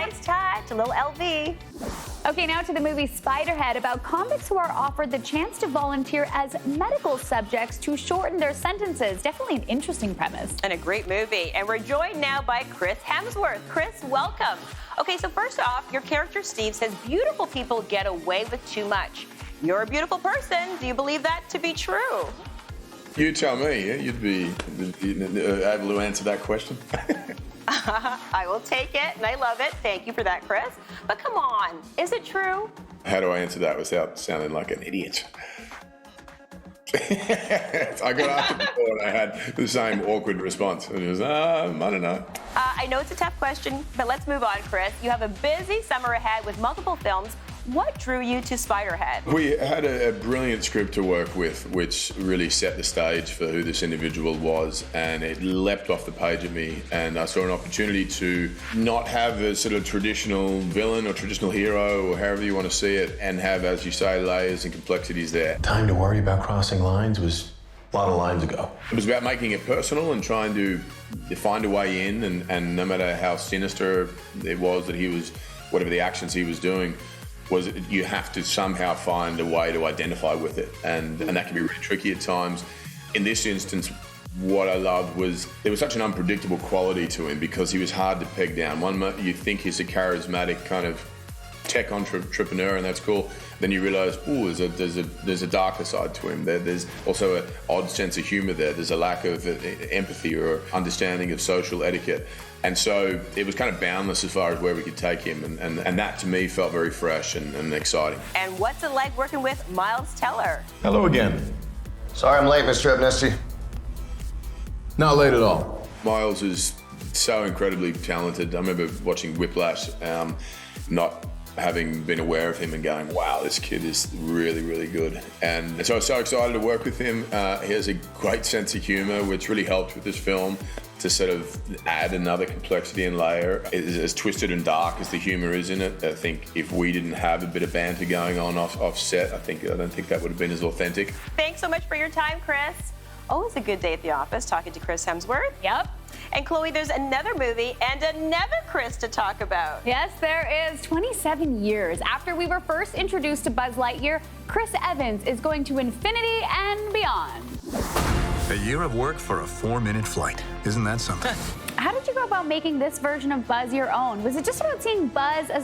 Nice touch, a little LV. Okay, now to the movie Spiderhead, about convicts who are offered the chance to volunteer as medical subjects to shorten their sentences. Definitely an interesting premise. And a great movie. And we're joined now by Chris Hemsworth. Chris, welcome. Okay, so first off, your character Steve says beautiful people get away with too much. You're a beautiful person. Do you believe that to be true? You tell me. You'd be able to answer that question. I will take it, and I love it. Thank you for that, Chris. But come on, is it true? How do I answer that without sounding like an idiot? I got asked it before and I had the same awkward response. It was, I don't know. I know it's a tough question, but let's move on, Chris. You have a busy summer ahead with multiple films. What drew you to Spiderhead? We had a brilliant script to work with, which really set the stage for who this individual was, and it leapt off the page at me, and I saw an opportunity to not have a sort of traditional villain or traditional hero, or however you want to see it, and have, as you say, layers and complexities there. Time to worry about crossing lines was a lot of lines ago. It was about making it personal and trying to find a way in, and no matter how sinister it was that he was, whatever the actions he was doing, was you have to somehow find a way to identify with it, and that can be really tricky at times. In this instance, what I loved was there was such an unpredictable quality to him because he was hard to peg down. One month you think he's a charismatic kind of tech entrepreneur, and that's cool. Then you realise, oh, there's a darker side to him. There's also an odd sense of humour there. There's a lack of empathy or understanding of social etiquette. And so it was kind of boundless as far as where we could take him, and that to me felt very fresh and exciting. And what's it like working with Miles Teller? Hello again. Sorry I'm late, Mr. Amnesty. Not late at all. Miles is so incredibly talented. I remember watching Whiplash, not having been aware of him and going, wow, this kid is really, really good. And so I was so excited to work with him. He has a great sense of humour, which really helped with this film to sort of add another complexity and layer. As twisted and dark as the humour is in it, I think if we didn't have a bit of banter going on off set, I don't think that would have been as authentic. Thanks so much for your time, Chris. Always a good day at the office talking to Chris Hemsworth. Yep. And Chloe, there's another movie and another Chris to talk about. Yes, there is. 27 years after we were first introduced to Buzz Lightyear, Chris Evans is going to infinity and beyond. A year of work for a 4-minute flight. Isn't that something? How did you go about making this version of Buzz your own? Was it just about seeing Buzz as